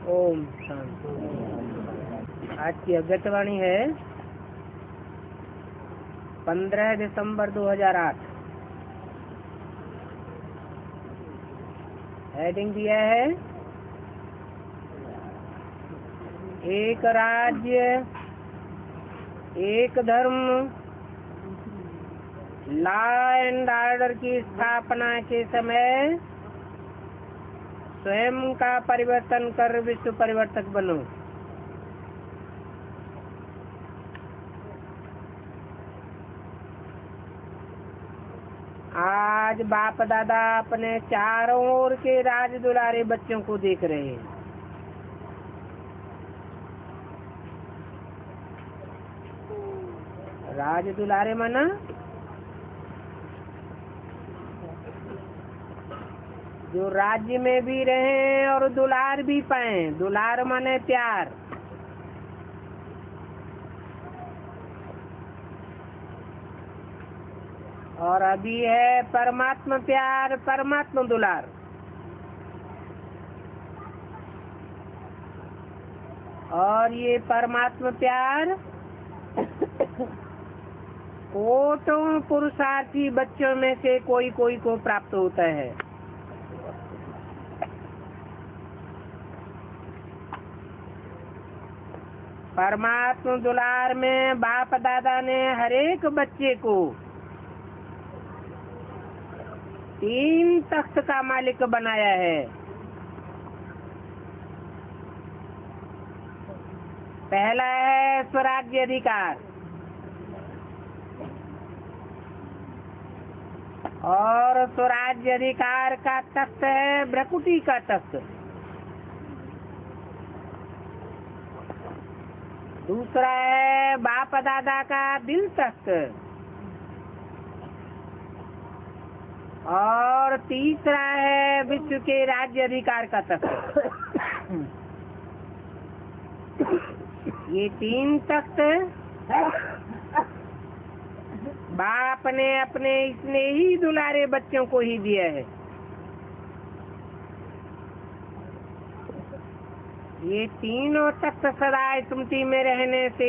ओम शांति। आज की अगत्यवाणी है 15 दिसंबर 2008। हेडिंग दिया है एक राज्य एक धर्म, लॉ एंड ऑर्डर की स्थापना के समय स्वयं का परिवर्तन कर विश्व परिवर्तक बनो। आज बाप दादा अपने चारों ओर के राज दुलारे बच्चों को देख रहे हैं। राज दुलारे माना जो राज्य में भी रहे और दुलार भी पाए। दुलार माने प्यार। और अभी है परमात्मा प्यार, परमात्मा दुलार। और ये परमात्मा प्यार कोटों पुरुषार्थी बच्चों में से कोई कोई को प्राप्त होता है। परमात्मा दुलार में बाप दादा ने हरेक बच्चे को 3 तख्त का मालिक बनाया है। पहला है स्वराज्य अधिकार, और स्वराज्य अधिकार का तख्त है भ्रकुटी का तख्त। दूसरा है बाप दादा का दिल तख्त, और तीसरा है विश्व के राज्य अधिकार का तख्त। ये 3 तख्त बाप ने अपने स्नेही दुलारे बच्चों को ही दिया है। ये तीनों तख्त सदा स्मृति में रहने से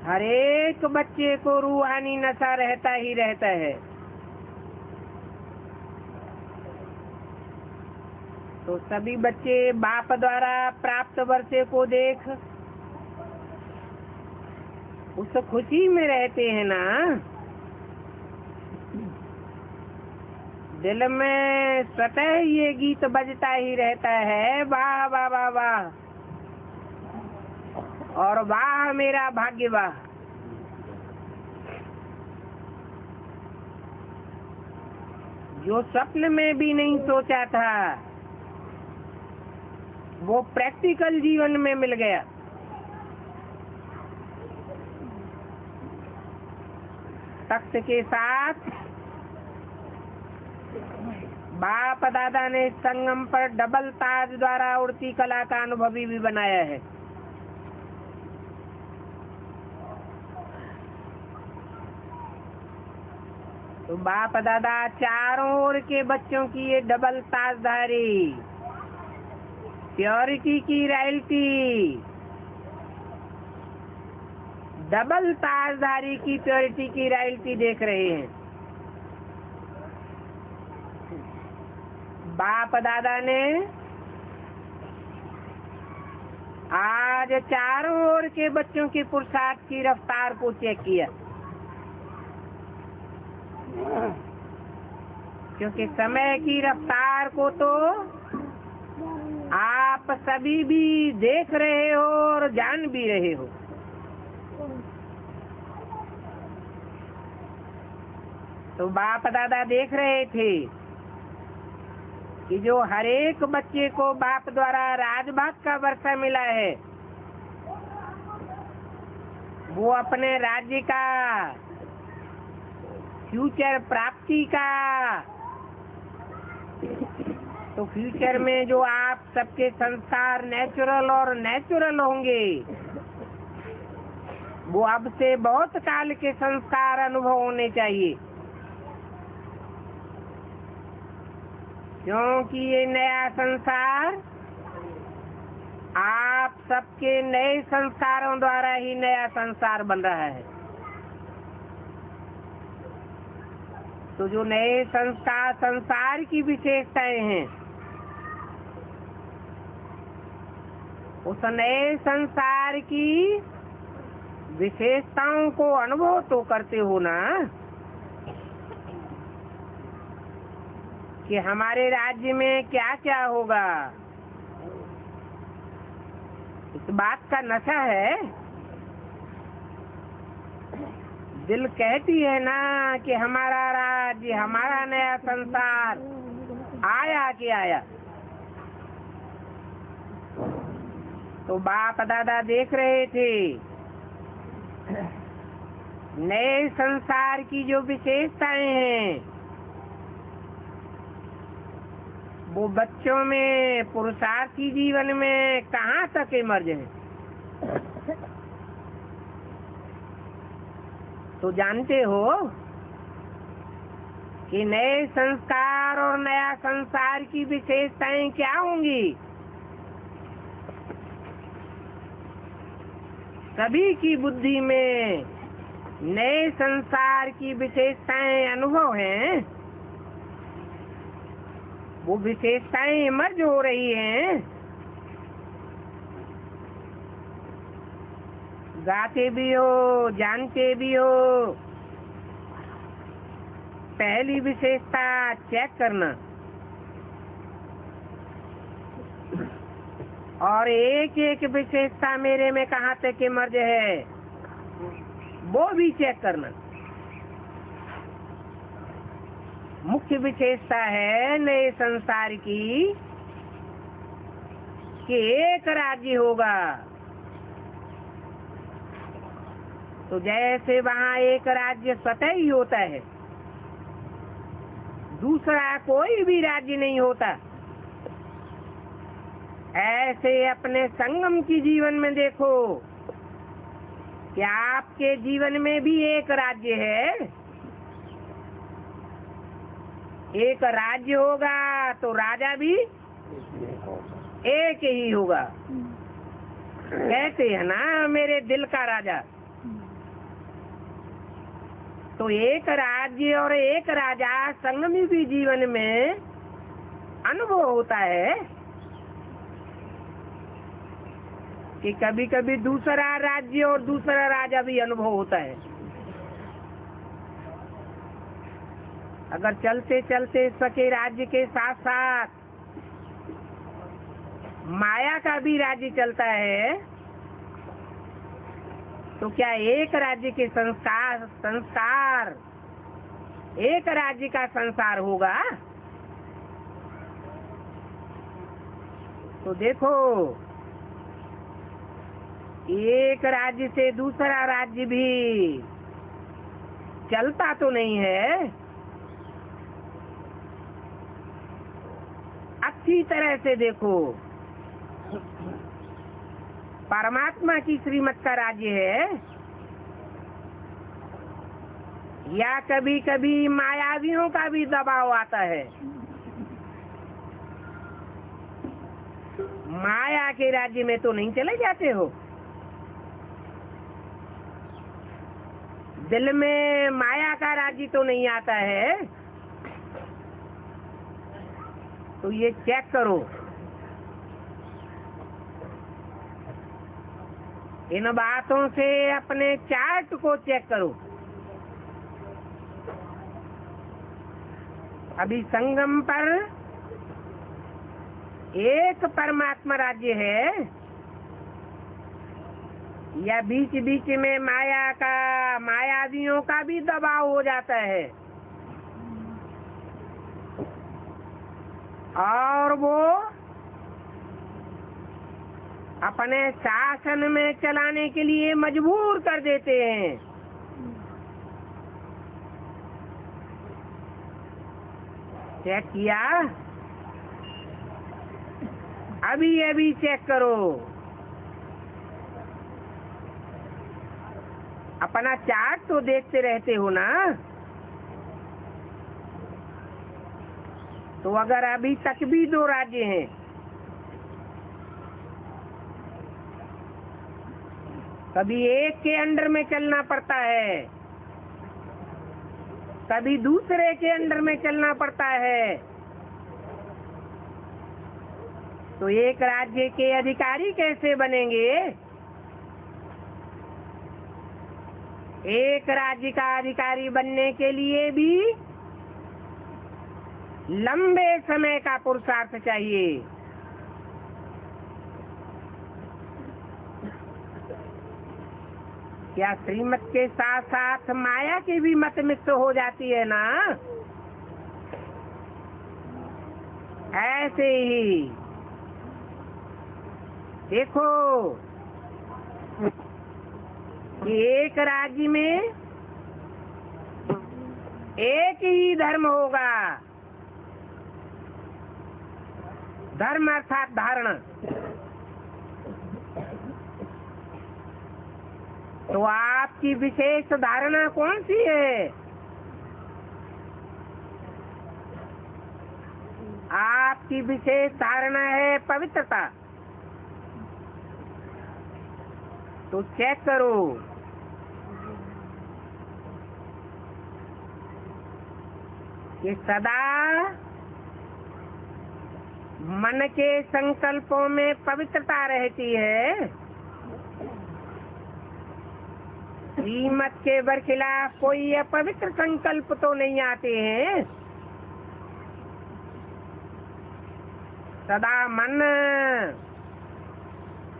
हरेक बच्चे को रूहानी नशा रहता ही रहता है। तो सभी बच्चे बाप द्वारा प्राप्त वर्षे को देख उस खुशी में रहते हैं ना। दिल में स्वतः ये गीत बजता ही रहता है, वाह वाह वाह वाह, और वाह मेरा भाग्य वाह। जो स्वप्न में भी नहीं सोचा था वो प्रैक्टिकल जीवन में मिल गया। तख्त के साथ बाप दादा ने संगम पर डबल ताज द्वारा उड़ती कला का अनुभवी भी बनाया है। तो बाप दादा चारों ओर के बच्चों की ये डबल ताजधारी, प्योरिटी की रॉयल्टी, डबल ताजधारी की प्योरिटी की रॉयल्टी देख रहे हैं। बाप दादा ने आज चारों ओर के बच्चों के पुरुषार्थ की रफ्तार को चेक किया, क्योंकि समय की रफ्तार को तो आप सभी भी देख रहे हो और जान भी रहे हो। तो बाप दादा देख रहे थे कि जो हरेक बच्चे को बाप द्वारा राजभाग का वर्षा मिला है वो अपने राज्य का फ्यूचर प्राप्ति का, तो फ्यूचर में जो आप सबके संस्कार नेचुरल होंगे वो अब से बहुत काल के संस्कार अनुभव होने चाहिए। क्योंकि ये नया संसार आप सबके नए संस्कारों द्वारा ही नया संसार बन रहा है। तो जो नए संसार की विशेषताएं हैं, उस नए संसार की विशेषताओं को अनुभव तो करते हो ना, कि हमारे राज्य में क्या क्या होगा। इस बात का नशा है। दिल कहती है ना कि हमारा राज्य, हमारा नया संसार आया कि आया। तो बाप दादा देख रहे थे नए संसार की जो विशेषताएं हैं, वो बच्चों में, पुरुषार्थी जीवन में कहाँ तक इमर्ज है। तो जानते हो कि नए संस्कार और नया संसार की विशेषताएं क्या होंगी। सभी की बुद्धि में नए संसार की विशेषताएं अनुभव हैं। वो विशेषताएं इमर्ज हो रही हैं। गाते भी हो, जानते भी हो। पहली विशेषता चेक करना, और एक एक विशेषता मेरे में कहाँ तक इमर्ज है वो भी चेक करना। मुख्य विशेषता है नए संसार की कि एक राज्य होगा। तो जैसे वहाँ एक राज्य स्वतः ही होता है, दूसरा कोई भी राज्य नहीं होता, ऐसे अपने संगम की जीवन में देखो कि आपके जीवन में भी एक राज्य है। एक राज्य होगा तो राजा भी एक ही होगा। कहते हैं ना मेरे दिल का राजा। तो एक राज्य और एक राजा संगमी भी जीवन में अनुभव होता है कि कभी कभी दूसरा राज्य और दूसरा राजा भी अनुभव होता है। अगर चलते चलते सके राज्य के साथ साथ माया का भी राज्य चलता है, तो क्या एक राज्य के संस्कार एक राज्य का संसार होगा? तो देखो, एक राज्य से दूसरा राज्य भी चलता तो नहीं है। अच्छी तरह से देखो, परमात्मा की श्रीमत का राज्य है या कभी कभी मायावियों का भी दबाव आता है। माया के राज्य में तो नहीं चले जाते हो। दिल में माया का राज्य तो नहीं आता है। तो ये चेक करो, इन बातों से अपने चार्ट को चेक करो। अभी संगम पर एक परमात्मा राज्य है या बीच बीच में मायावियों का भी दबाव हो जाता है, और वो अपने शासन में चलाने के लिए मजबूर कर देते हैं। चेक किया? अभी चेक करो, अपना चार्ट तो देखते रहते हो ना। तो अगर अभी तक भी 2 राज्य हैं, कभी एक के अंडर में चलना पड़ता है, कभी दूसरे के अंडर में चलना पड़ता है, तो एक राज्य के अधिकारी कैसे बनेंगे? एक राज्य का अधिकारी बनने के लिए भी लंबे समय का पुरुषार्थ चाहिए। क्या श्रीमत के साथ साथ माया की भी मत मिश्र हो जाती है ना? ऐसे ही देखो कि एक राज्य में एक ही धर्म होगा, धर्म अर्थात धारणा। तो आपकी विशेष धारणा कौन सी है? आपकी विशेष धारणा है पवित्रता। तो चेक करो कि सदा मन के संकल्पों में पवित्रता रहती है, श्रीमत के बरखिलाफ कोई अपवित्र संकल्प तो नहीं आते हैं। सदा मन,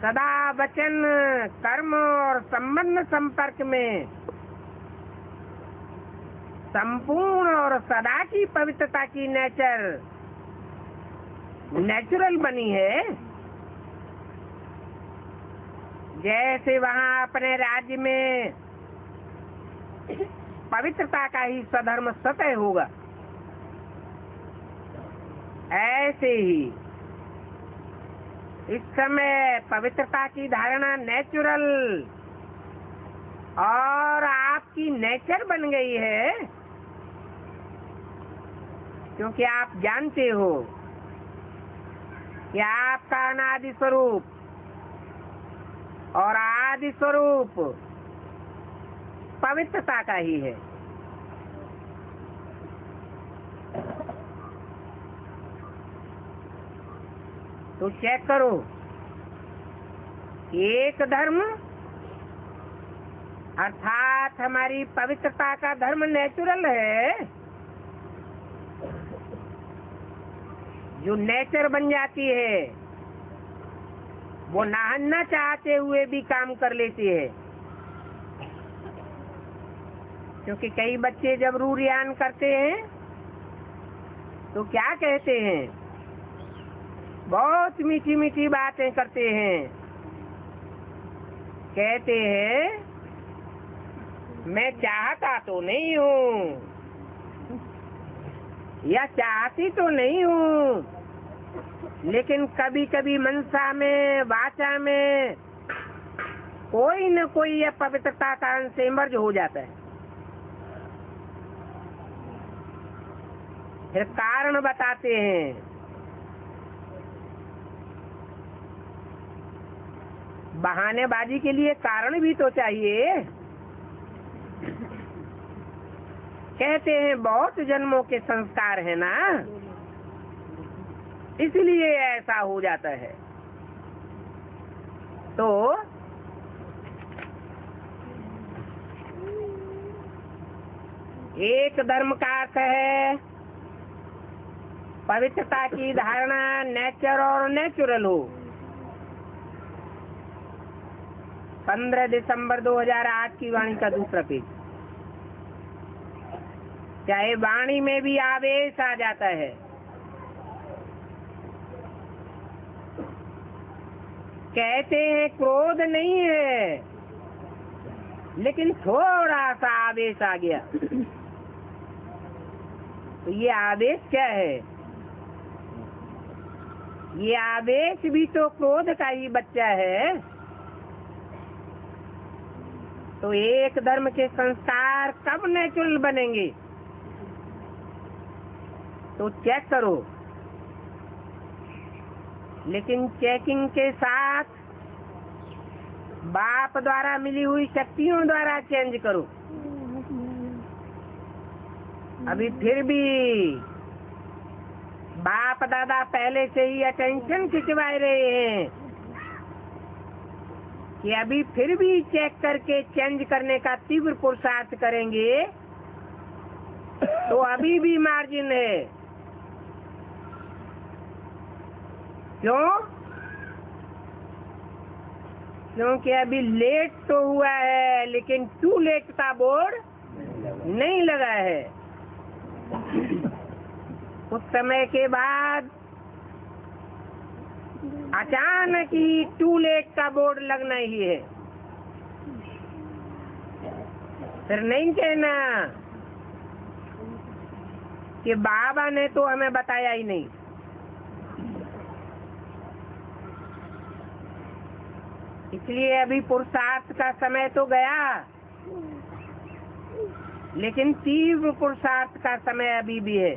सदा वचन, कर्म और संबंध संपर्क में संपूर्ण और सदा की पवित्रता की नेचुरल बनी है। जैसे वहाँ अपने राज्य में पवित्रता का ही स्वधर्म सतह होगा, ऐसे ही इस समय पवित्रता की धारणा नेचुरल और आपकी नेचर बन गई है, क्योंकि आप जानते हो कि आपका अनादि स्वरूप और आदि स्वरूप पवित्रता का ही है। तो चेक करो, एक धर्म अर्थात हमारी पवित्रता का धर्म नेचुरल है, जो नेचर बन जाती है वो नहाना चाहते हुए भी काम कर लेती है। क्योंकि कई बच्चे जब रूरियान करते हैं तो क्या कहते हैं, बहुत मीठी मीठी बातें करते हैं। कहते हैं मैं चाहता तो नहीं हूँ या चाहती तो नहीं हूँ, लेकिन कभी कभी मनसा में, वाचा में कोई न कोई अपवित्रता का अंश इमर्ज हो जाता है। फिर कारण बताते हैं, बहानेबाजी के लिए कारण भी तो चाहिए। कहते हैं बहुत जन्मों के संस्कार है ना, इसलिए ऐसा हो जाता है। तो एक धर्म का अर्थ है पवित्रता की धारणा नेचर और नेचुरल हो। 15 दिसंबर 2008 की वाणी का दूसरा पेज। चाहे वाणी में भी आवेश आ जाता है, कहते हैं क्रोध नहीं है, लेकिन थोड़ा सा आवेश आ गया, तो ये आवेश क्या है? ये आवेश भी तो क्रोध का ही बच्चा है। तो एक धर्म के संस्कार कब नेचुरल बनेंगे? तो चेक करो, लेकिन चेकिंग के साथ बाप द्वारा मिली हुई शक्तियों द्वारा चेंज करो। अभी फिर भी बाप दादा पहले से ही अटेंशन खिंचवा रहे हैं कि अभी फिर भी चेक करके चेंज करने का तीव्र पुरुषार्थ करेंगे तो अभी भी मार्जिन है। क्यों? क्योंकि अभी लेट तो हुआ है, लेकिन टू लेट का बोर्ड नहीं लगा है। कुछ समय के बाद अचानक ही टू लेट का बोर्ड लगना ही है। फिर नहीं कहना कि बाबा ने तो हमें बताया ही नहीं। इसलिए अभी पुरुषार्थ का समय तो गया, लेकिन तीव्र पुरुषार्थ का समय अभी भी है।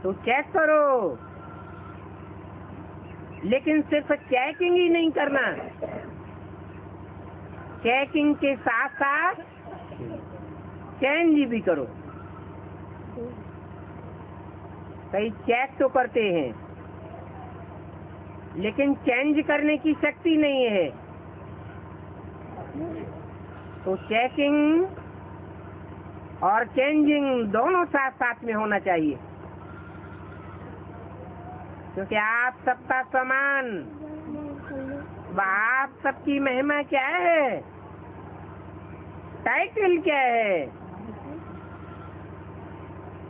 तो चेक करो, लेकिन सिर्फ चेकिंग ही नहीं करना, चेकिंग के साथ साथ चेंज भी करो। कई चेक तो करते हैं, लेकिन चेंज करने की शक्ति नहीं है। तो चेकिंग और चेंजिंग दोनों साथ साथ में होना चाहिए, क्योंकि आप सबका समान, आप सबकी महिमा क्या है, टाइटल क्या है?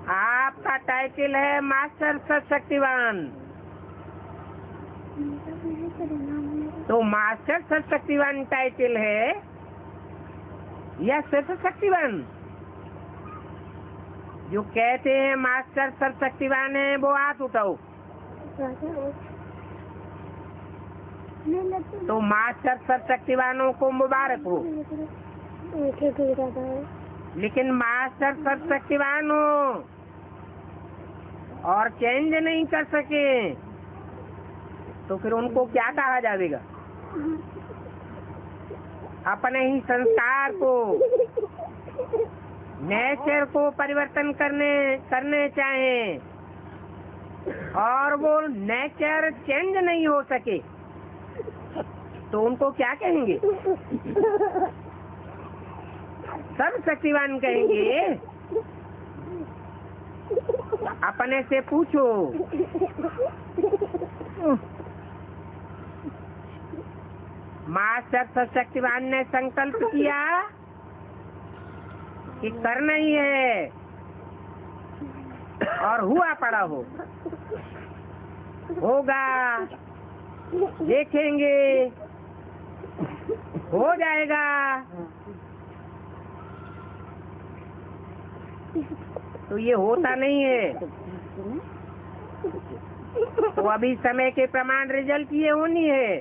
आपका टाइटल है मास्टर सर्वशक्तिवान। तो मास्टर सर्वशक्तिवान टाइटल है या सर्वशक्तिवान? जो कहते हैं मास्टर सर्वशक्तिवान है वो हाथ उठाओ। तो मास्टर सर्वशक्तिवानों को मुबारक हो, लेकिन मास्टर सर्वशक्तिवान हो और चेंज नहीं कर सके तो फिर उनको क्या कहा जाएगा? अपने ही संस्कार को, नेचर को परिवर्तन करने चाहें और वो नेचर चेंज नहीं हो सके तो उनको क्या कहेंगे? सर्वशक्तिवान कहेंगे। अपने से पूछो, मास्टर सर्वशक्तिवान ने संकल्प किया कि करना ही है और हुआ पड़ा होगा, देखेंगे, हो जाएगा। तो ये होता नहीं है। तो अभी समय के प्रमाण रिजल्ट ये होनी है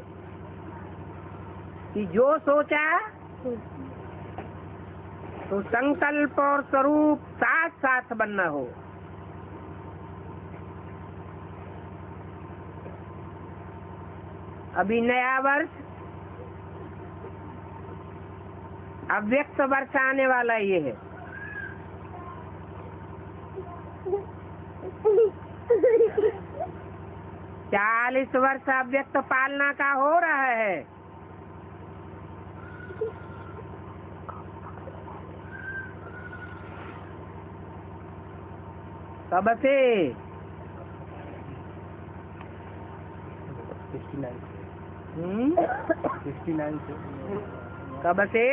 कि जो सोचा तो संकल्प और स्वरूप साथ साथ बनना हो। अभी नया वर्ष, अव्यक्त वर्ष आने वाला ये है। चालीस वर्ष अव्यक्त पालना का हो रहा है। कब से? 69 से। कब से?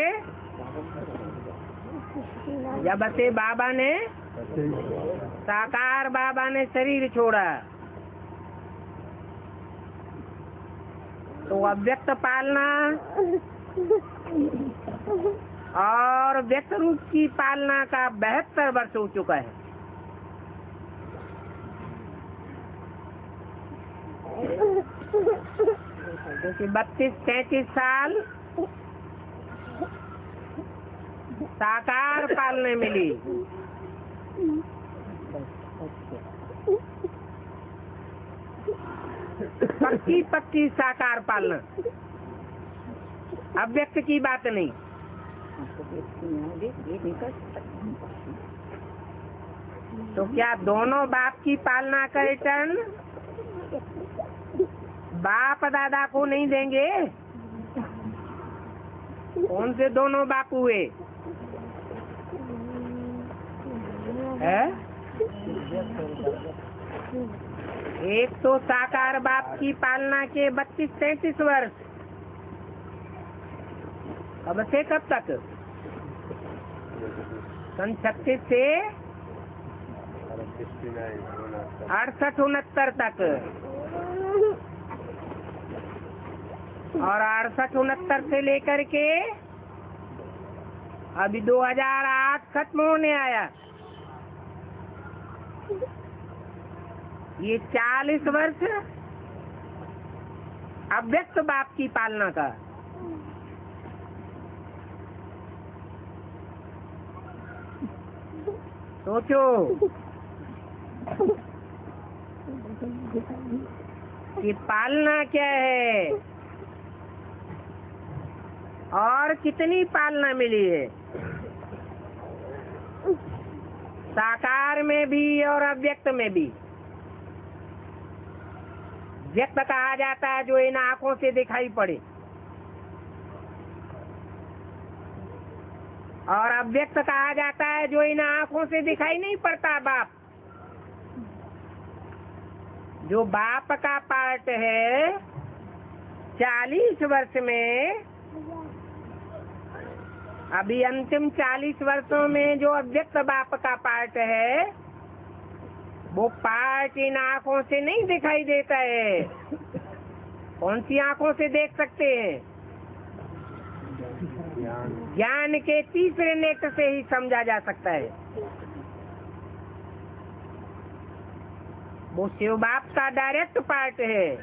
जब से बाबा ने, साकार बाबा ने शरीर छोड़ा। तो अव्यक्त पालना और व्यक्त रूप की पालना का 72 वर्ष हो चुका है। क्योंकि 32-33 साल साकार पालने मिली पक्की पक्की साकार पालना, अव्यक्त की बात नहीं। तो क्या दोनों बाप की पालना का रिटर्न बाप दादा को नहीं देंगे? कौन से दोनों बाप हुए है? एक तो साकार बाप की पालना के 32-33 वर्ष, अब से कब तक? सन 36 से 68-69 तक, और 68-69 से लेकर के अभी 2008 खत्म होने आया। ये 40 वर्ष अव्यक्त बाप की पालना का। सोचो कि पालना क्या है और कितनी पालना मिली है, साकार में भी और अव्यक्त में भी। व्यक्त कहा जाता है जो इन आंखों से दिखाई पड़े, और अव्यक्त कहा जाता है जो इन आंखों से दिखाई नहीं पड़ता। बाप, जो बाप का पार्ट है 40 वर्ष में, अभी अंतिम 40 वर्षों में जो अव्यक्त बाप का पार्ट है, वो पार्ट इन आंखों से नहीं दिखाई देता है। कौन सी आंखों से देख सकते हैं? ज्ञान के तीसरे नेत्र से ही समझा जा सकता है। वो शिव बाप का डायरेक्ट पार्ट है।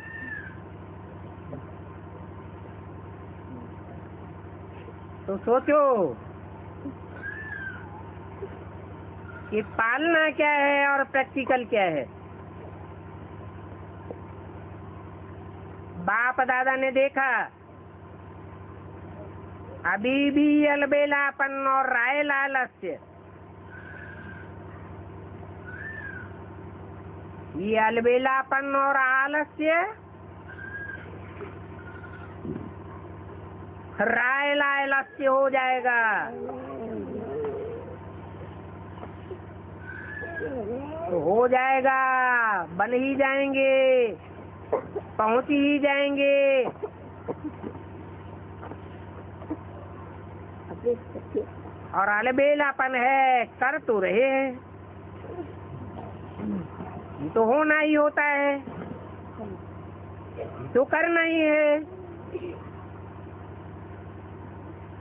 तो सोचो कि पालना क्या है और प्रैक्टिकल क्या है। बाप दादा ने देखा अभी भी अलबेलापन और राय लालस्य, ये अलबेलापन और आलस्य राय लालस्य हो जाएगा। तो हो जाएगा, बन ही जाएंगे, पहुंच ही जाएंगे। और अलबेलापन है, कर तो रहे हैं, तो होना ही होता है, तो करना ही है।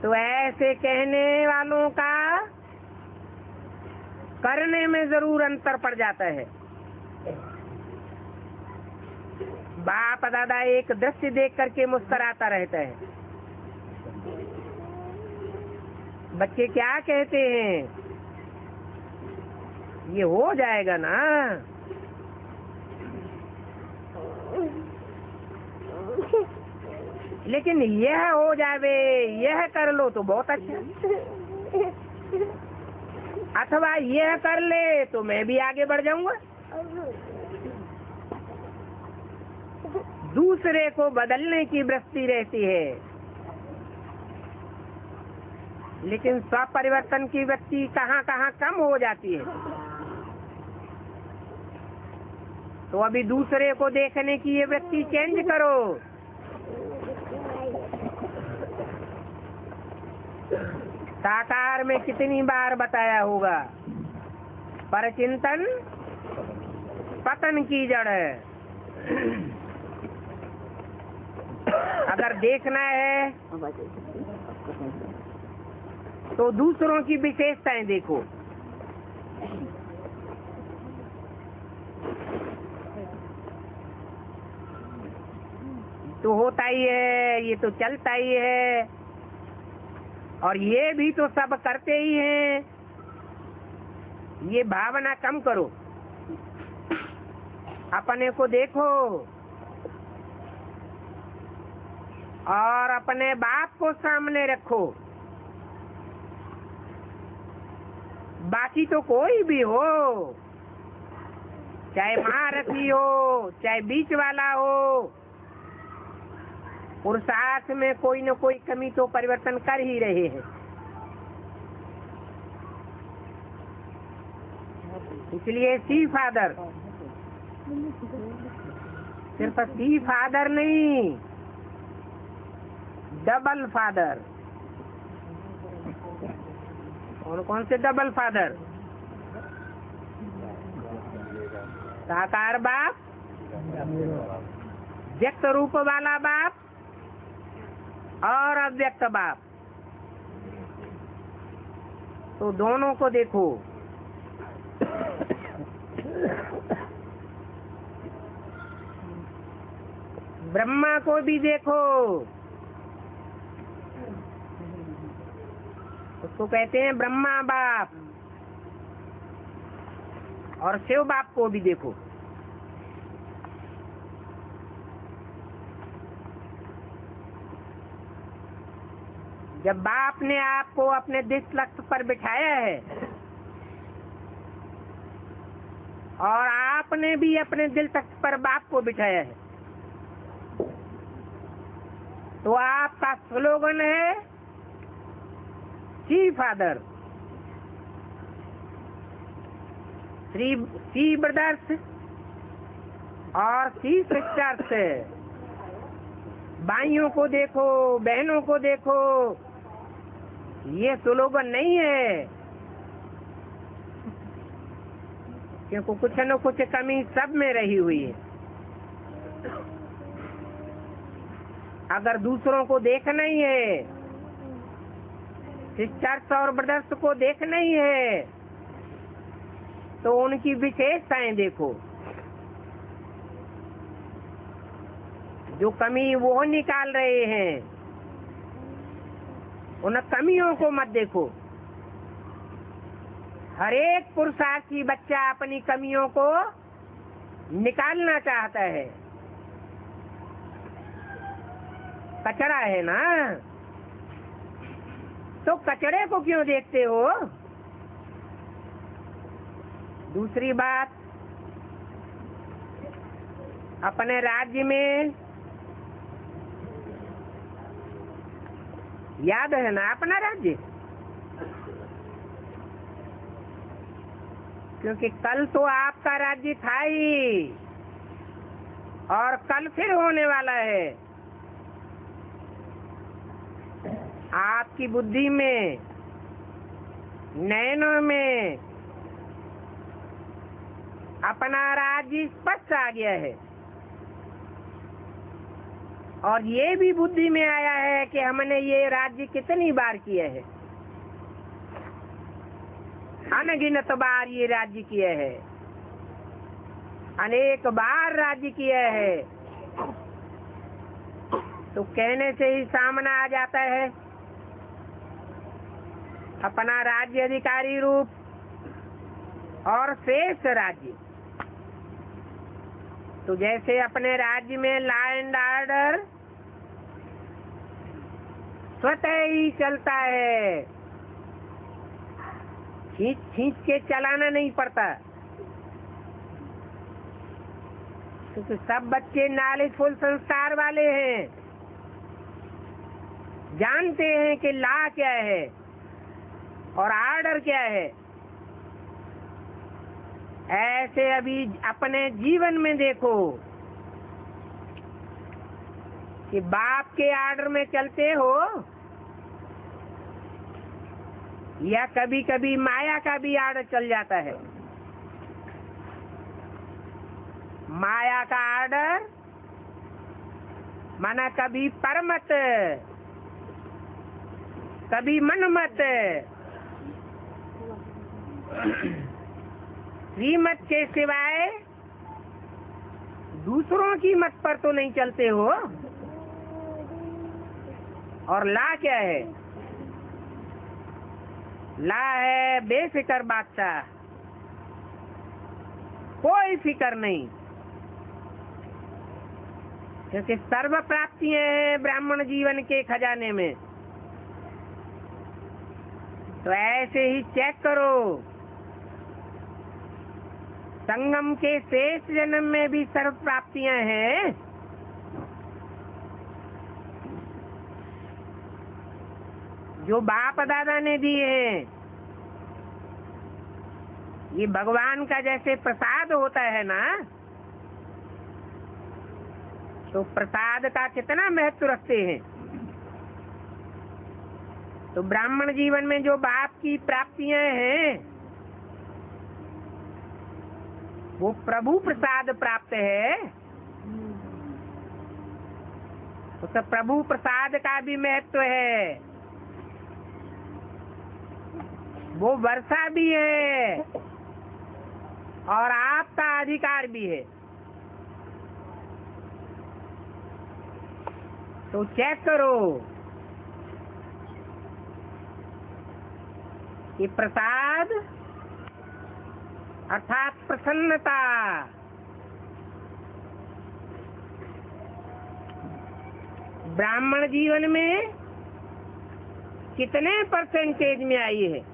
तो ऐसे कहने वालों का करने में जरूर अंतर पड़ जाता है। बाप दादा एक दृश्य देख करके मुस्कुराता रहता है। बच्चे क्या कहते हैं? ये हो जाएगा ना, लेकिन यह हो जावे, यह कर लो तो बहुत अच्छा, अथवा यह कर ले तो मैं भी आगे बढ़ जाऊंगा। दूसरे को बदलने की वृत्ति रहती है, लेकिन स्वपरिवर्तन की वृत्ति कहाँ कहाँ कम हो जाती है। तो अभी दूसरे को देखने की ये वृत्ति चेंज करो। साकार में कितनी बार बताया होगा, परचिंतन पतन की जड़ है। अगर देखना है तो दूसरों की विशेषताएं देखो। तो होता ही है, ये तो चलता ही है, और ये भी तो सब करते ही हैं। ये भावना कम करो, अपने को देखो और अपने बाप को सामने रखो। बाकी तो कोई भी हो, चाहे महारथी हो, चाहे बीच वाला हो, पुरुषार्थ में कोई न कोई कमी तो परिवर्तन कर ही रहे हैं। इसलिए सी फादर, सिर्फ सी फादर नहीं, डबल फादर। और कौन से डबल फादर? साकार बाप, व्यक्त रूप वाला बाप और अव्यक्त बाप। तो दोनों को देखो। ब्रह्मा को भी देखो, उसको कहते हैं ब्रह्मा बाप। और शिव बाप को भी देखो। जब बाप ने आपको अपने दिस लक्ष्य पर बिठाया है और आपने भी अपने दिल तख्त पर बाप को बिठाया है, तो आपका स्लोगन है सी फादर, सी ब्रदर्स और सी सिस्टर्स। भाइयों को देखो, बहनों को देखो, ये स्लोगन नहीं है, क्योंकि कुछ न कुछ कमी सब में रही हुई है। अगर दूसरों को देखना ही है, सिस्टर्स और ब्रदर्स को देखना ही है, तो उनकी विशेषताएं देखो। जो कमी वो निकाल रहे हैं, उन कमियों को मत देखो। हर एक पुरुषार्थी बच्चा अपनी कमियों को निकालना चाहता है। कचरा है ना, तो कचरे को क्यों देखते हो? दूसरी बात, अपने राज्य में याद है ना अपना राज्य, क्योंकि कल तो आपका राज्य था ही और कल फिर होने वाला है। आपकी बुद्धि में, नयनों में अपना राज्य स्पष्ट आ गया है और ये भी बुद्धि में आया है कि हमने ये राज्य कितनी बार किया है। अनगिनत बार ये राज्य किया है, अनेक बार राज्य किया है। तो कहने से ही सामने आ जाता है अपना राज्य अधिकारी रूप और शेष राज्य। तो जैसे अपने राज्य में लॉ एंड ऑर्डर स्वतः ही चलता है, खींच खींच के चलाना नहीं पड़ता, क्योंकि सब बच्चे नॉलेजफुल संस्कार वाले हैं, जानते हैं कि लॉ क्या है और ऑर्डर क्या है। ऐसे अभी अपने जीवन में देखो कि बाप के ऑर्डर में चलते हो या कभी कभी माया का भी ऑर्डर चल जाता है। माया का ऑर्डर माना कभी परमत, कभी मनमत, श्रीमत के सिवाय दूसरों की मत पर तो नहीं चलते हो। और ला क्या है? ला है बेफिक्र बादशाह, कोई फिक्र नहीं। क्योंकि सर्व प्राप्तियां हैं ब्राह्मण जीवन के खजाने में। तो ऐसे ही चेक करो, संगम के शेष जन्म में भी सर्व प्राप्तियां हैं। जो बाप दादा ने दिए हैं, ये भगवान का जैसे प्रसाद होता है ना, तो प्रसाद का कितना महत्व रखते हैं। तो ब्राह्मण जीवन में जो बाप की प्राप्तियां हैं, वो प्रभु प्रसाद प्राप्त है। तो प्रभु प्रसाद का भी महत्व है, वो वर्षा भी है और आपका अधिकार भी है। तो चेक करो कि प्रसाद अर्थात प्रसन्नता ब्राह्मण जीवन में कितने परसेंटेज में आई है।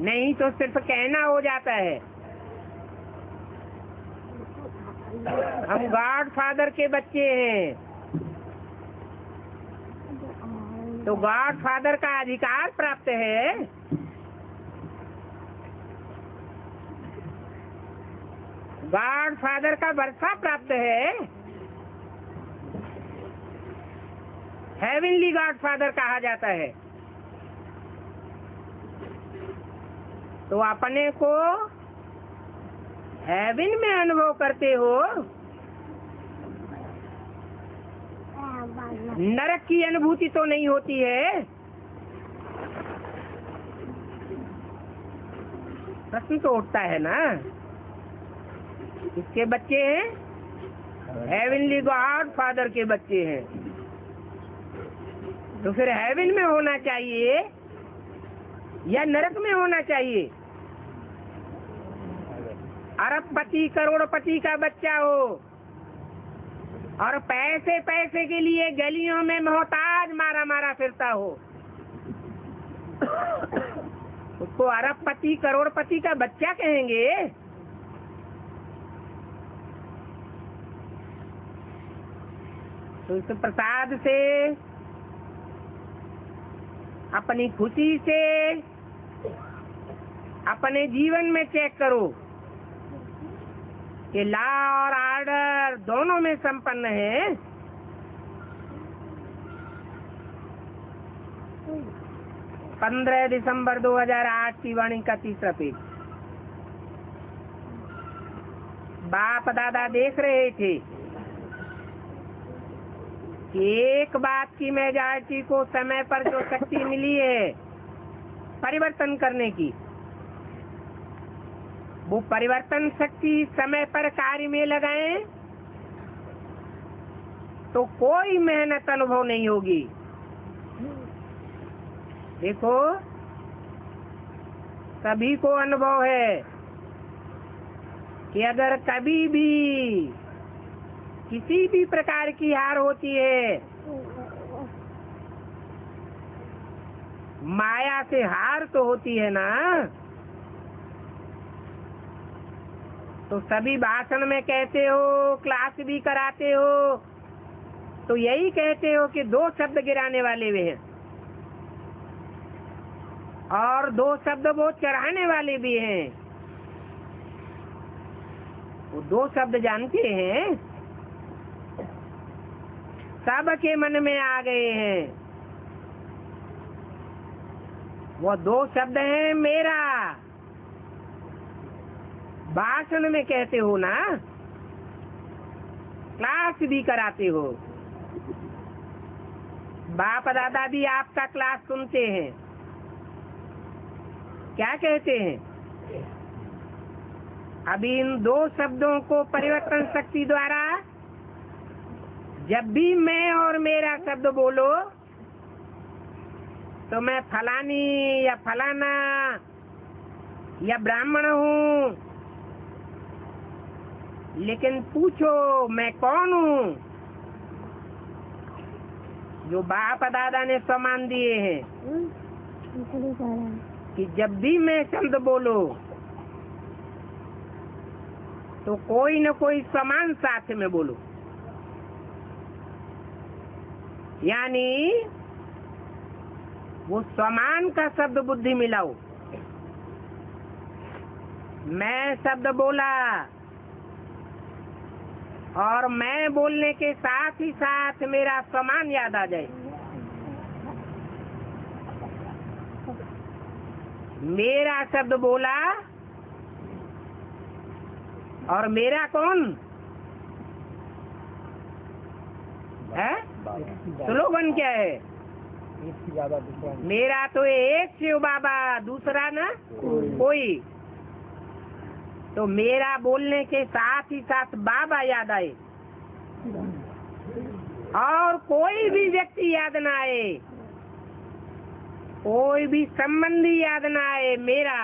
नहीं तो सिर्फ कहना हो जाता है। हम गॉड फादर के बच्चे हैं, तो गॉड फादर का अधिकार प्राप्त है। गॉड फादर का वर्षा प्राप्त है। हेवनली गॉड फादर कहा जाता है। तो अपने को हेवन में अनुभव करते हो, नरक की अनुभूति तो नहीं होती है। प्रश्न तो उठता है ना, किसके बच्चे हैं? हेवनली गॉड फादर के बच्चे हैं। तो फिर हेवन में होना चाहिए या नरक में होना चाहिए? अरबपति करोड़पति का बच्चा हो और पैसे पैसे के लिए गलियों में मोहताज मारा मारा फिरता हो, उसको अरबपति करोड़पति का बच्चा कहेंगे? तो इस प्रसाद से, अपनी खुशी से अपने जीवन में चेक करो कि लॉ और ऑर्डर दोनों में संपन्न है। 15 दिसंबर 2008 की वाणी का तीसरा पेज। बाप दादा देख रहे थे कि एक बात की मेजॉरिटी को समय पर जो शक्ति मिली है परिवर्तन करने की, वो परिवर्तन शक्ति समय पर कार्य में लगाएं तो कोई मेहनत अनुभव नहीं होगी। देखो, सभी को अनुभव है कि अगर कभी भी किसी भी प्रकार की हार होती है, माया से हार तो होती है ना, तो सभी भाषण में कहते हो, क्लास भी कराते हो, तो यही कहते हो कि 2 शब्द गिराने वाले वे हैं और 2 शब्द वो चढ़ाने वाले भी हैं। वो 2 शब्द जानते हैं, सबके मन में आ गए हैं। वो 2 शब्द हैं मेरा। भाषण में कहते हो ना, क्लास भी कराते हो, बाप दादा भी आपका क्लास सुनते हैं। क्या कहते हैं? अभी इन 2 शब्दों को परिवर्तन शक्ति द्वारा जब भी मैं और मेरा शब्द बोलो तो मैं फलानी या फलाना या ब्राह्मण हूँ, लेकिन पूछो मैं कौन हूँ? जो बाप दादा ने सम्मान दिए हैं कि जब भी मैं शब्द बोलो तो कोई न कोई समान साथ में बोलो, यानी वो समान का शब्द बुद्धि मिलाओ। मैं शब्द बोला और मैं बोलने के साथ ही साथ मेरा समान याद आ जाए। मेरा शब्द बोला और मेरा कौन है? स्लोगन क्या है? मेरा तो एक शिव बाबा, दूसरा ना कोई। तो मेरा बोलने के साथ ही साथ बाबा याद आए और कोई भी व्यक्ति याद ना आए, कोई भी संबंधी याद ना आए, मेरा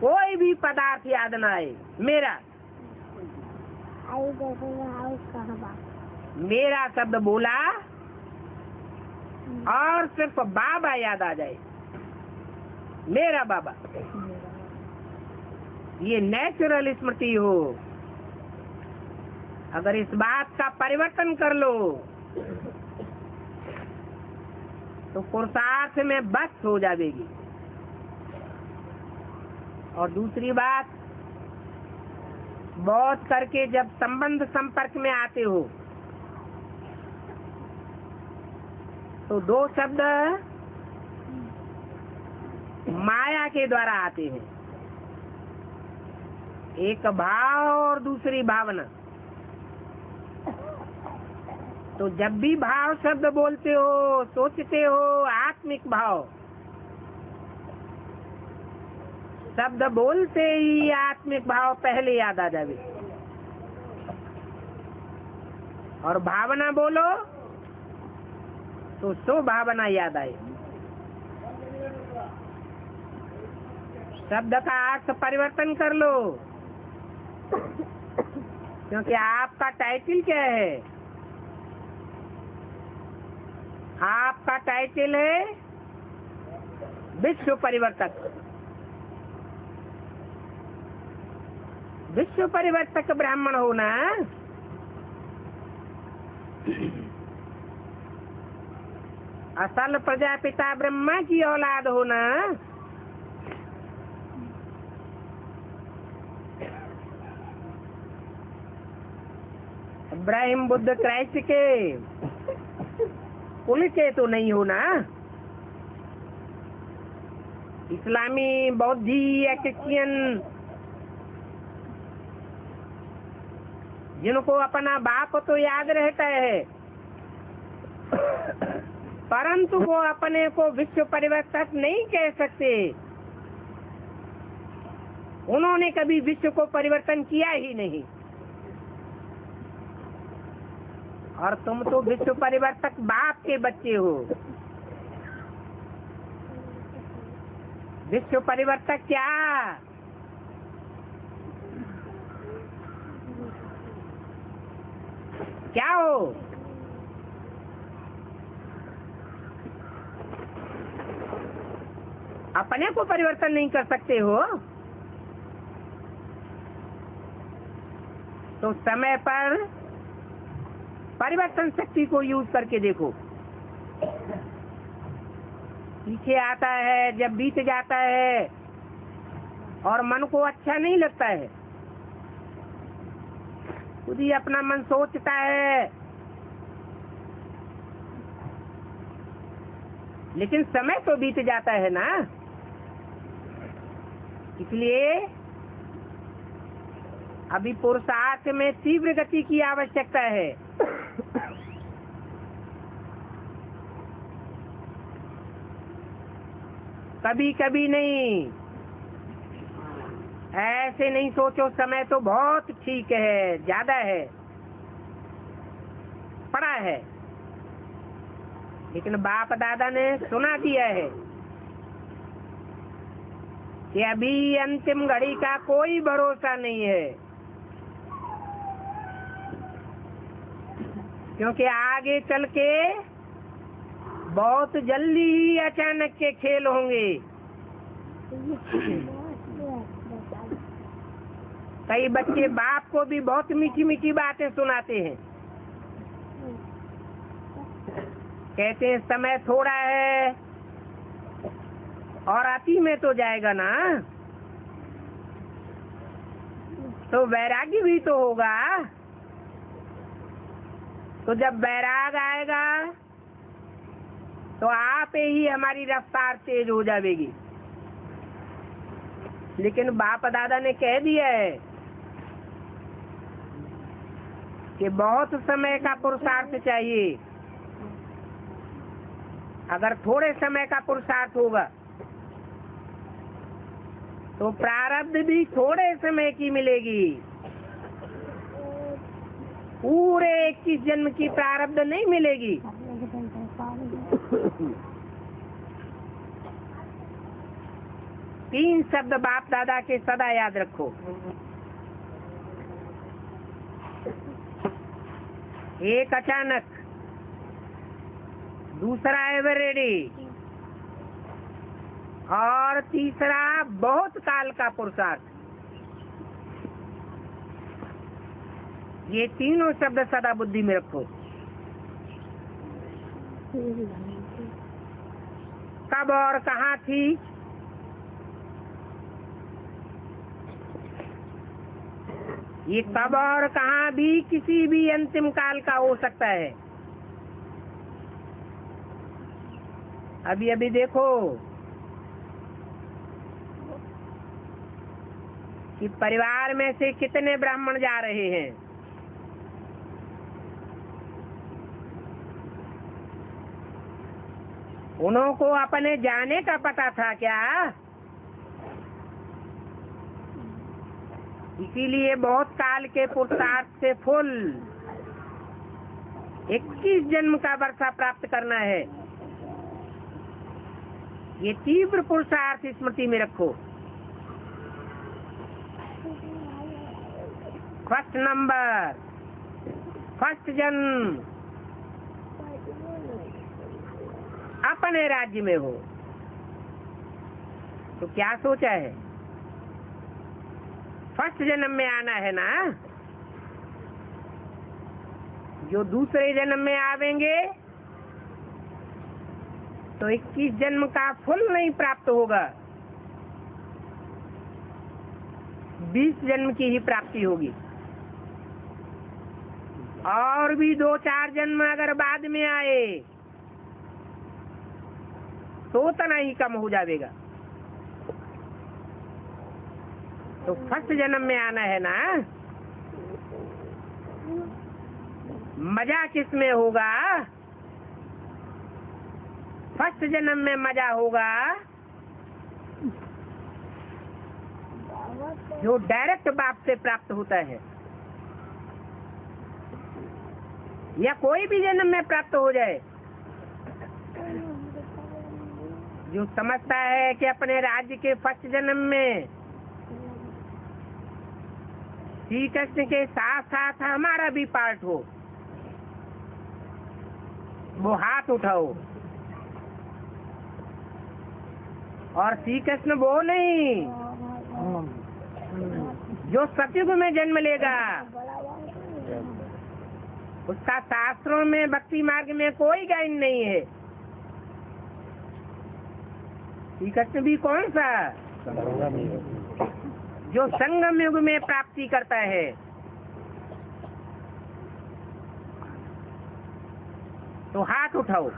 कोई भी पदार्थ याद ना आए, मेरा शब्द बोला और सिर्फ बाबा याद आ जाए, मेरा बाबा। ये नेचुरल स्मृति हो। अगर इस बात का परिवर्तन कर लो तो पुरुषार्थ में बस हो जाएगी। और दूसरी बात, बहुत करके जब संबंध संपर्क में आते हो तो दो शब्द माया के द्वारा आते हैं, एक भाव और दूसरी भावना। तो जब भी भाव शब्द बोलते हो, सोचते हो, आत्मिक भाव, शब्द बोलते ही आत्मिक भाव पहले याद आ जावे। और भावना बोलो तो सो भावना याद आए। शब्द का अर्थ परिवर्तन कर लो, क्योंकि आपका टाइटल क्या है? आपका टाइटल है विश्व परिवर्तक। विश्व परिवर्तक ब्राह्मण होना, असल प्रजापिता ब्रह्मा की औलाद होना, इब्राहिम बुद्ध क्राइस्ट के कुल के तो नहीं होना। इस्लामी, बौद्धी या क्रिश्चियन जिनको अपना बाप तो याद रहता है, परंतु वो अपने को विश्व परिवर्तक नहीं कह सकते। उन्होंने कभी विश्व को परिवर्तन किया ही नहीं। और तुम तो विश्व परिवर्तक बाप के बच्चे हो। विश्व परिवर्तक क्या हो? अपने को परिवर्तन नहीं कर सकते हो तो समय पर परिवर्तन शक्ति को यूज करके देखो। पीछे आता है, जब बीत जाता है और मन को अच्छा नहीं लगता है, खुद ही अपना मन सोचता है, लेकिन समय तो बीत जाता है ना। इसलिए अभी पुरुषार्थ में तीव्र गति की आवश्यकता है। कभी कभी नहीं, ऐसे नहीं सोचो समय तो बहुत ठीक है, ज्यादा है, पड़ा है, लेकिन बाप दादा ने सुना दिया है कि अभी अंतिम घड़ी का कोई भरोसा नहीं है, क्योंकि आगे चल के बहुत जल्दी ही अचानक के खेल होंगे। कई बच्चे बाप को भी बहुत मीठी मीठी बातें सुनाते हैं, कहते हैं समय थोड़ा है और अति में तो जाएगा ना, तो वैरागी भी तो होगा। तो जब वैराग आएगा तो आप ही हमारी रफ्तार तेज हो जाएगी। लेकिन बाप दादा ने कह दिया है कि बहुत समय का पुरुषार्थ चाहिए। अगर थोड़े समय का पुरुषार्थ होगा तो प्रारब्ध भी थोड़े समय की मिलेगी, पूरे 21 जन्म की प्रारब्ध नहीं मिलेगी। तीन शब्द बाप दादा के सदा याद रखो। एक अचानक, दूसरा एवर रेडी और तीसरा बहुत काल का पुरुषार्थ। ये तीनों शब्द सदा बुद्धि में रखो। कब और कहाँ थी, ये कब और कहाँ भी किसी भी अंतिम काल का हो सकता है। अभी अभी देखो कि परिवार में से कितने ब्राह्मण जा रहे हैं। उन्हों को अपने जाने का पता था क्या? इसीलिए बहुत काल के पुरुषार्थ से फुल 21 जन्म का वर्षा प्राप्त करना है। ये तीव्र पुरुषार्थ स्मृति में रखो। फर्स्ट नंबर, फर्स्ट जन्म अपने राज्य में हो तो क्या सोचा है? फर्स्ट जन्म में आना है ना। जो दूसरे जन्म में आवेंगे तो 21 जन्म का फल नहीं प्राप्त होगा, 20 जन्म की ही प्राप्ति होगी। और भी 2-4 जन्म अगर बाद में आए तो उतना ही कम हो जाएगा। तो फर्स्ट जन्म में आना है ना। मजा किस में होगा? फर्स्ट जन्म में मजा होगा जो डायरेक्ट बाप से प्राप्त होता है, या कोई भी जन्म में प्राप्त हो जाए। जो समझता है कि अपने राज्य के फर्स्ट जन्म में श्री कृष्ण के साथ साथ हमारा भी पार्ट हो, वो हाथ उठाओ। और श्री कृष्ण वो नहीं जो सतयुग में जन्म लेगा, उसका शास्त्रों में भक्ति मार्ग में कोई गायन नहीं है। श्री कृष्ण भी कौन सा? जो संगम युग में प्राप्ति करता है। तो हाथ उठाओ।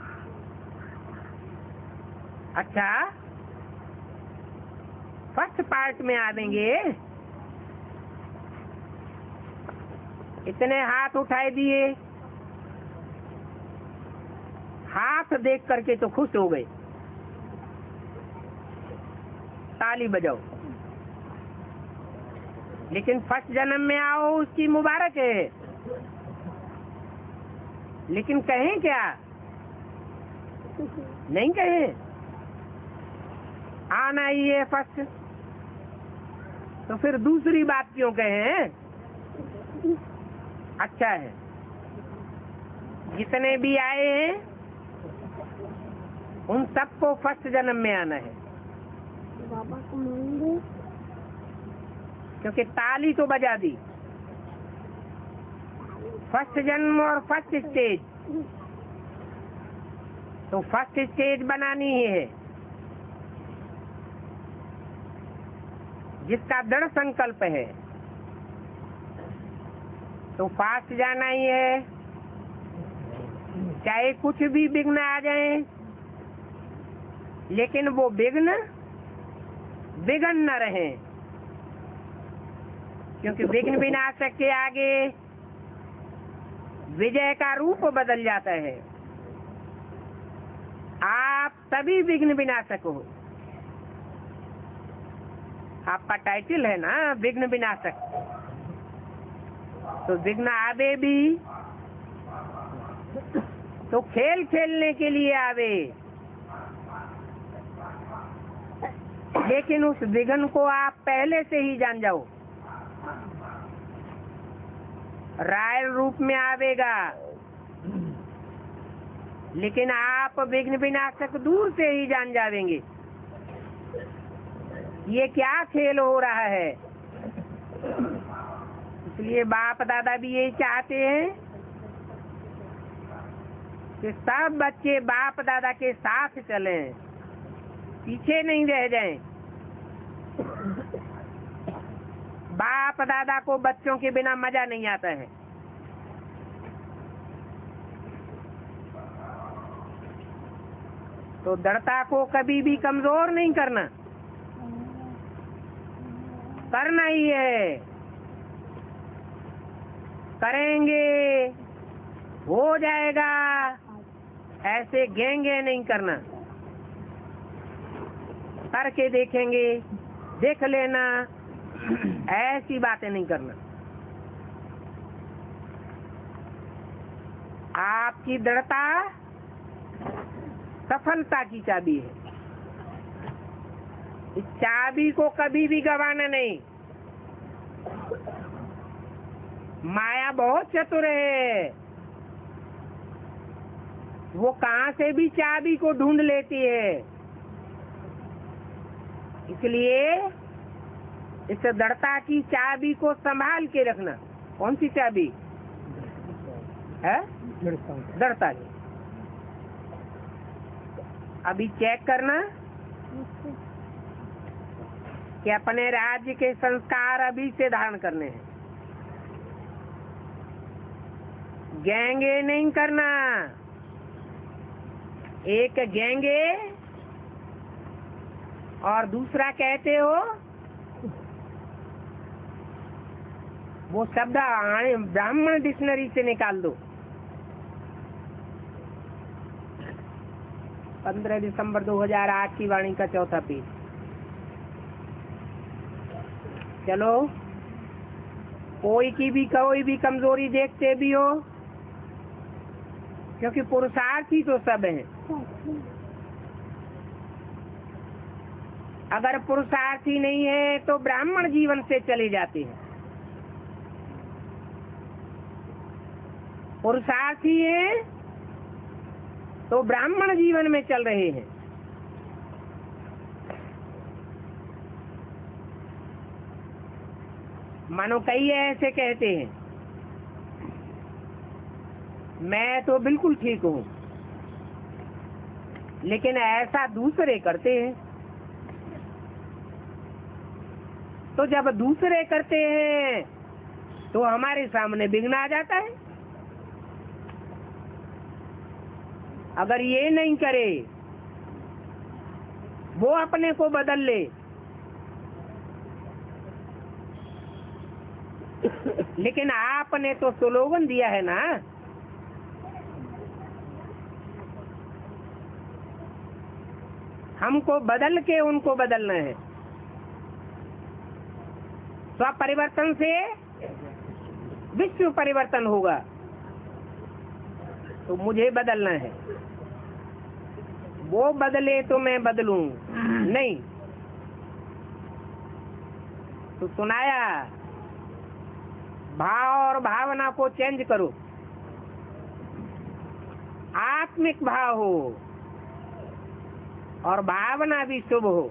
अच्छा, फर्स्ट पार्ट में आवेंगे। इतने हाथ उठाए दिए, हाथ देख करके तो खुश हो गए, ताली बजाओ। लेकिन फर्स्ट जन्म में आओ उसकी मुबारक है। लेकिन कहें क्या? नहीं कहें। आना ही है फर्स्ट, तो फिर दूसरी बात क्यों कहें? अच्छा है, जितने भी आए हैं उन सबको फर्स्ट जन्म में आना है। बाबा को मांगे क्योंकि ताली तो बजा दी, फर्स्ट जन्म और फर्स्ट स्टेज, तो फर्स्ट स्टेज बनानी ही है। जिसका दृढ़ संकल्प है तो फास्ट जाना ही है, चाहे कुछ भी विघ्न आ जाए, लेकिन वो विघ्न विघ्न न रहे, क्योंकि विघ्न विनाशक के आगे विजय का रूप बदल जाता है। आप सभी विघ्न विनाशक हो, आपका टाइटल है ना विघ्न विनाशक, तो विघ्न आवे भी तो खेल खेलने के लिए आवे, लेकिन उस विघ्न को आप पहले से ही जान जाओ। रायल रूप में आवेगा, लेकिन आप विघ्न विनाशक दूर से ही जान जावेंगे। ये क्या खेल हो रहा है? इसलिए बाप दादा भी यही चाहते हैं कि सब बच्चे बाप दादा के साथ चलें, पीछे नहीं रह जाएं। बाप दादा को बच्चों के बिना मजा नहीं आता है। तो दृढ़ता को कभी भी कमजोर नहीं करना, करना ही है। करेंगे हो जाएगा, ऐसे गेंगे नहीं करना। करके देखेंगे, देख लेना, ऐसी बातें नहीं करना। आपकी दृढ़ता सफलता की चाबी है। इस चाबी को कभी भी गंवाना नहीं। माया बहुत चतुर है, वो कहां से भी चाबी को ढूंढ लेती है। इसलिए इस दृढ़ता की चाबी को संभाल के रखना। कौन सी चाबी है? दृढ़ता की। अभी चेक करना कि अपने राज्य के संस्कार अभी से धारण करने हैं। गेंगे नहीं करना। एक गेंगे और दूसरा कहते हो, वो शब्द ब्राह्मण डिक्शनरी से निकाल दो। 15 दिसंबर 2008 की वाणी का 4था पेज। चलो, कोई भी कमजोरी देखते भी हो, क्योंकि पुरुषार्थी तो सब हैं। अगर पुरुषार्थी नहीं है तो ब्राह्मण जीवन से चले जाते हैं। पुरुषार्थी है तो ब्राह्मण जीवन में चल रहे हैं। मानो कई ऐसे कहते हैं मैं तो बिल्कुल ठीक हूं, लेकिन ऐसा दूसरे करते हैं। तो जब दूसरे करते हैं तो हमारे सामने विघ्न आ जाता है। अगर ये नहीं करे, वो अपने को बदल ले, लेकिन आपने तो स्लोगन दिया है ना, हमको बदल के उनको बदलना है। स्व परिवर्तन से विश्व परिवर्तन होगा, तो मुझे बदलना है। वो बदले तो मैं बदलूं नहीं, तो सुनाया, भाव और भावना को चेंज करो, आत्मिक भाव हो और भावना भी शुभ हो।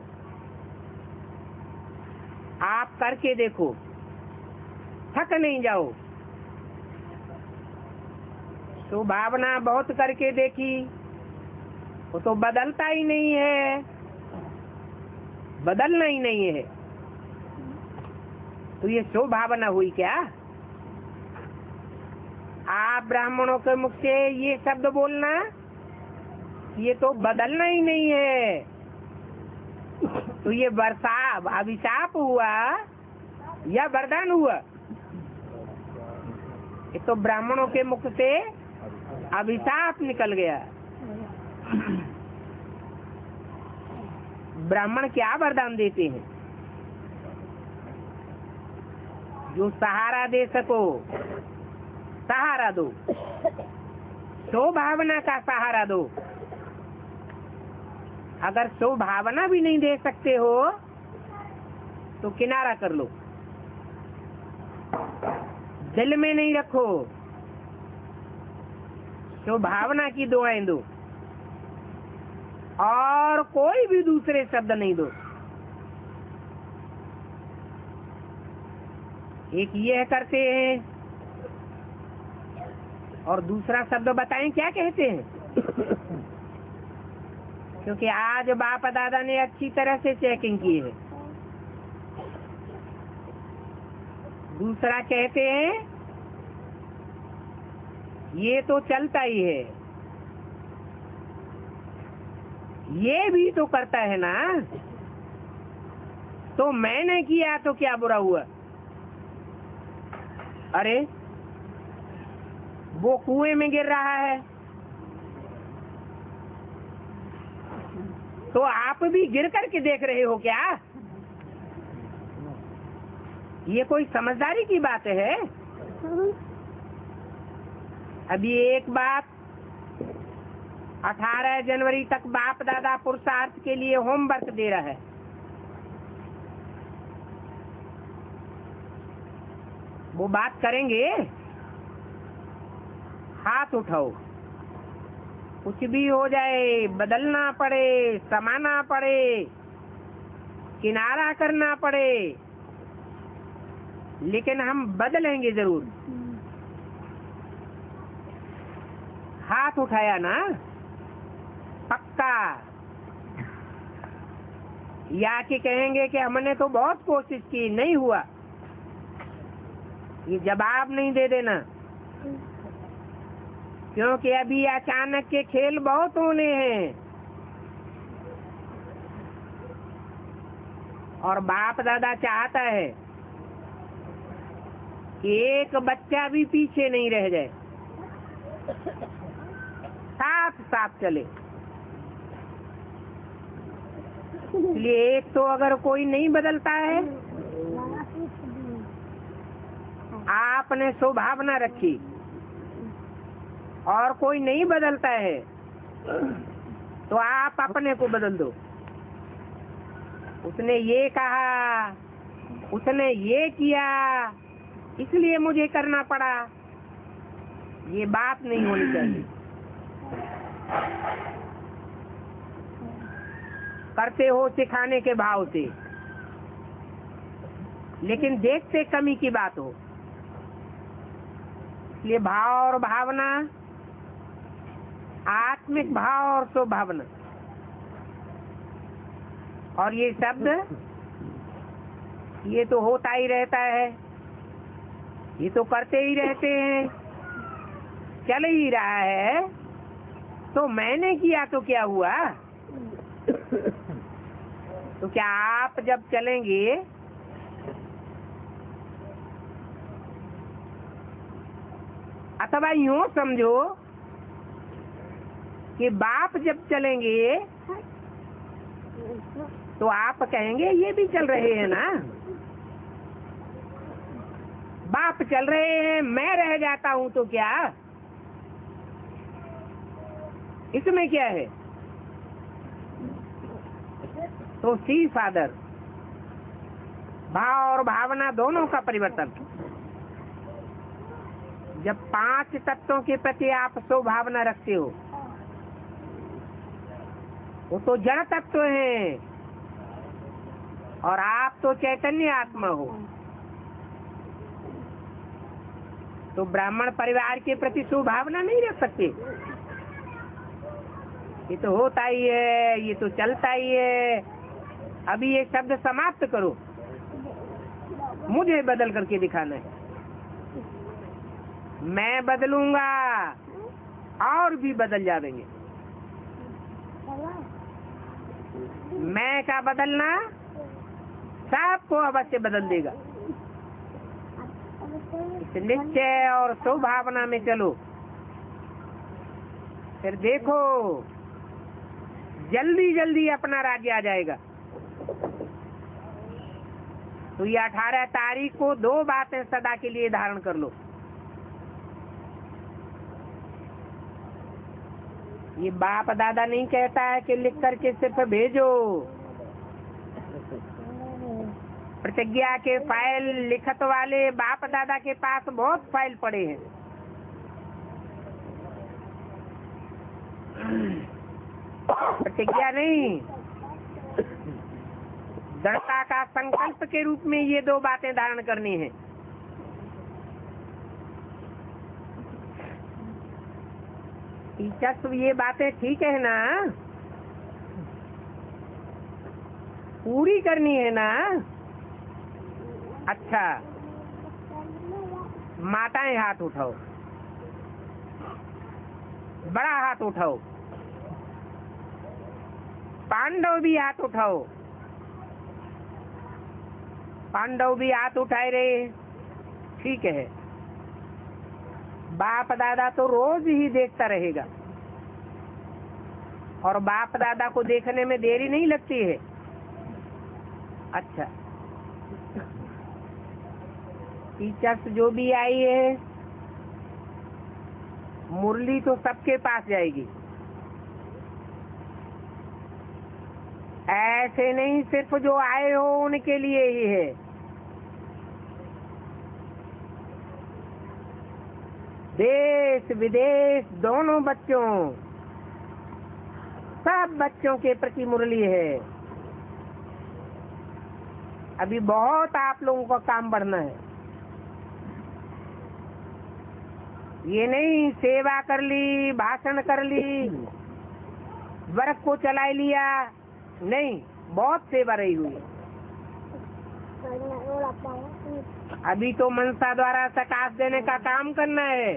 आप करके देखो, थक नहीं जाओ। तो भावना बहुत करके देखी, वो तो बदलता ही नहीं है, बदलना ही नहीं है। तो ये शुभ भावना हुई क्या? आप ब्राह्मणों के मुख से ये शब्द बोलना, ये तो बदलना ही नहीं है। तो ये अभिशाप हुआ या वरदान हुआ? ये तो ब्राह्मणों के मुख से अभिशाप निकल गया। ब्राह्मण क्या वरदान देते हैं? जो सहारा दे सको सहारा दो, सो भावना का सहारा दो। अगर सो भावना भी नहीं दे सकते हो तो किनारा कर लो, दिल में नहीं रखो, तो भावना की दुआएं दो और कोई भी दूसरे शब्द नहीं दो। एक ये करते हैं और दूसरा शब्द बताएं क्या कहते हैं। क्योंकि आज बाप दादा ने अच्छी तरह से चेकिंग की है। दूसरा कहते हैं ये तो चलता ही है, ये भी तो करता है ना, तो मैंने किया तो क्या बुरा हुआ? अरे वो कुएं में गिर रहा है तो आप भी गिर करके देख रहे हो क्या? ये कोई समझदारी की बात है? अभी एक बात, 18 जनवरी तक बाप दादा पुरुषार्थ के लिए होमवर्क दे रहा है। वो बात करेंगे, हाथ उठाओ। कुछ भी हो जाए, बदलना पड़े, समाना पड़े, किनारा करना पड़े, लेकिन हम बदलेंगे जरूर। हाथ उठाया ना, पक्का। या कि कहेंगे कि हमने तो बहुत कोशिश की, नहीं हुआ। ये जवाब नहीं दे देना, क्योंकि अभी अचानक के खेल बहुत होने हैं और बाप दादा चाहता है कि एक बच्चा भी पीछे नहीं रह जाए, साथ साथ चले। इसलिए एक तो अगर कोई नहीं बदलता है, आपने स्वभावना रखी और कोई नहीं बदलता है, तो आप अपने को बदल दो। उसने ये कहा, उसने ये किया, इसलिए मुझे करना पड़ा, ये बात नहीं होनी चाहिए। करते हो सिखाने के भाव से, लेकिन देखते कमी की बात हो। इसलिए भाव और भावना, आत्मिक भाव और स्वभावना, और ये शब्द ये तो होता ही रहता है, ये तो करते ही रहते हैं, चल ही रहा है, तो मैंने किया तो क्या हुआ? तो क्या आप जब चलेंगे अथवा यूं समझो कि बाप जब चलेंगे तो आप कहेंगे ये भी चल रहे हैं ना, बाप चल रहे हैं, मैं रह जाता हूं तो क्या? इसमें क्या है? तो सी फादर, भाव और भावना दोनों का परिवर्तन। जब 5 तत्वों के प्रति आप स्वभावना रखते हो, वो तो जड़ तत्व हैं और आप तो चैतन्य आत्मा हो, तो ब्राह्मण परिवार के प्रति स्वभावना नहीं रख सकते। ये तो होता ही है, ये तो चलता ही है। अभी ये शब्द समाप्त करो, मुझे बदल करके दिखाना है। मैं बदलूंगा और भी बदल जाएंगे। मैं का बदलना सबको अवश्य बदल देगा। इस निश्चय और स्वभावना में चलो, फिर देखो जल्दी जल्दी अपना राज्य आ जाएगा। तो ये 18 तारीख को 2 बातें सदा के लिए धारण कर लो। ये बाप दादा नहीं कहता है कि लिख करके सिर्फ भेजो। प्रतिज्ञा के फाइल लिखत वाले बाप दादा के पास बहुत फाइल पड़े हैं। प्रतिज्ञा नहीं, दृढ़ता का संकल्प के रूप में ये 2 बातें धारण करनी है। टीचर्स, ये बातें ठीक है ना? पूरी करनी है ना? अच्छा, माताएं हाथ उठाओ, बड़ा हाथ उठाओ, पांडव भी हाथ उठाओ। पांडव भी हाथ उठाए रहे, ठीक है। बाप दादा तो रोज ही देखता रहेगा और बाप दादा को देखने में देरी नहीं लगती है। अच्छा, टीचर्स जो भी आई है, मुरली तो सबके पास जाएगी। ऐसे नहीं सिर्फ जो आए हो उनके लिए ही है। देश विदेश दोनों बच्चों, सब बच्चों के प्रति मुरली है। अभी बहुत आप लोगों का काम बढ़ना है। ये नहीं सेवा कर ली, भाषण कर ली, वर्क को चला लिया, नहीं, बहुत सेवा रही हुई। अभी तो मनसा द्वारा सकाश देने का काम करना है।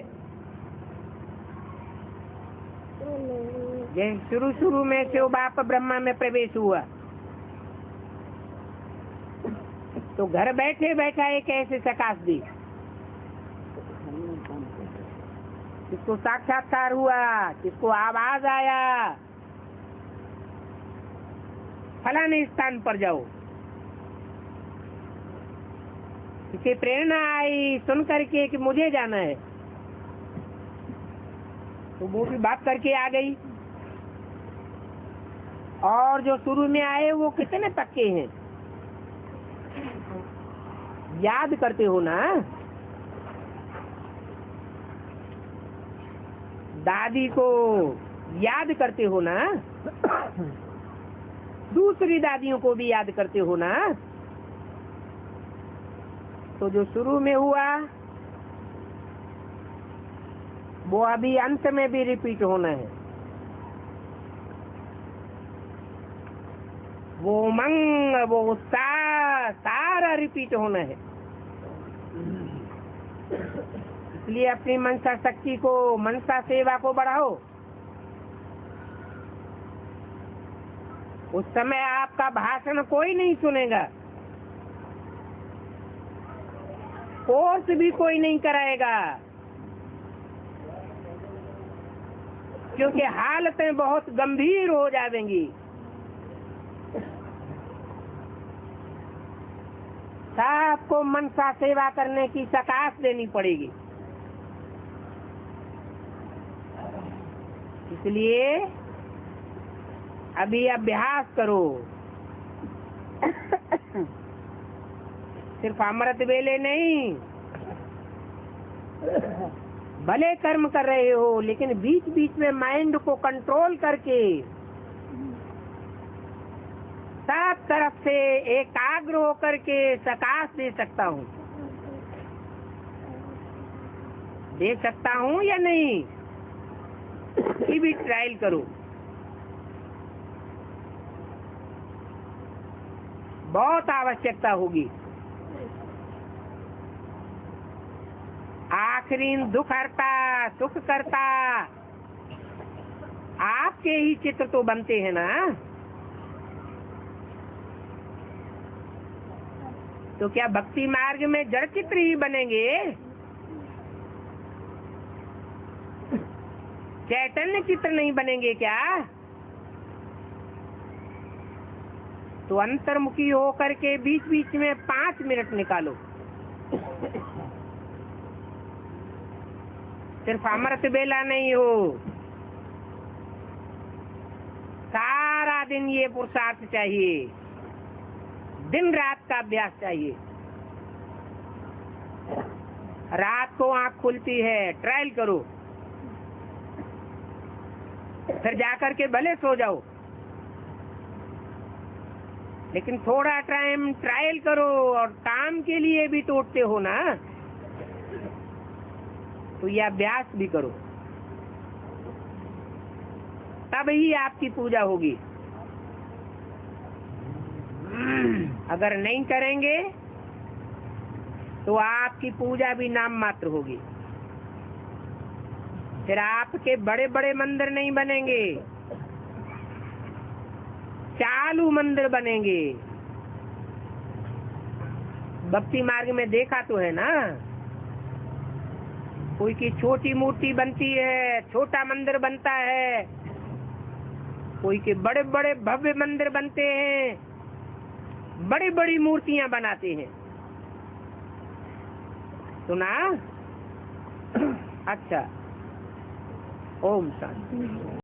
ये शुरू में शिव बाप ब्रह्मा में प्रवेश हुआ, तो घर बैठे बैठा एक ऐसे सकाश दी, किसको साक्षात्कार हुआ, किसको आवाज आया, फलाने स्थान पर जाओ, किसी प्रेरणा आई सुन करके कि मुझे जाना है, तो वो भी बात करके आ गई। और जो शुरू में आए वो कितने पक्के हैं, याद करते हो ना? दादी को याद करते हो ना? दूसरी दादियों को भी याद करते हो ना? तो जो शुरू में हुआ वो अभी अंत में भी रिपीट होना है। वो उमंग, वो उत्साह सारा रिपीट होना है। इसलिए अपनी मनसा शक्ति को, मनसा सेवा को बढ़ाओ। उस समय आपका भाषण कोई नहीं सुनेगा, कोर्स भी कोई नहीं कराएगा, क्योंकि हालतें बहुत गंभीर हो जाएंगी। सबको मनसा सेवा करने की सकाश देनी पड़ेगी। इसलिए अभी अभ्यास करो। सिर्फ अमृत वेले नहीं, भले कर्म कर रहे हो लेकिन बीच बीच में माइंड को कंट्रोल करके सब तरफ से एकाग्र होकर के प्रकाश दे सकता हूँ, दे सकता हूँ या नहीं, ये भी ट्रायल करो। बहुत आवश्यकता होगी। आखिरी दुख हरता सुख करता आपके ही चित्र तो बनते हैं ना, तो क्या भक्ति मार्ग में जड़ चित्र ही बनेंगे? चैतन्य चित्र नहीं बनेंगे क्या? तो अंतर्मुखी होकर के बीच बीच में 5 मिनट निकालो। सिर्फ अमृत बेला नहीं हो, सारा दिन ये पुरुषार्थ चाहिए, दिन रात का अभ्यास चाहिए। रात को आंख खुलती है, ट्रायल करो, फिर जाकर के भले सो जाओ, लेकिन थोड़ा टाइम ट्रायल करो। और काम के लिए भी तो उठते हो ना, तो ये अभ्यास भी करो, तब ही आपकी पूजा होगी। अगर नहीं करेंगे तो आपकी पूजा भी नाम मात्र होगी। फिर आपके बड़े बड़े मंदिर नहीं बनेंगे, चालू मंदिर बनेंगे। भक्ति मार्ग में देखा तो है ना, कोई की छोटी मूर्ति बनती है, छोटा मंदिर बनता है, कोई के बड़े बड़े भव्य मंदिर बनते हैं, बड़ी बड़ी मूर्तियां बनाते हैं। सुना? अच्छा, ओम शांति।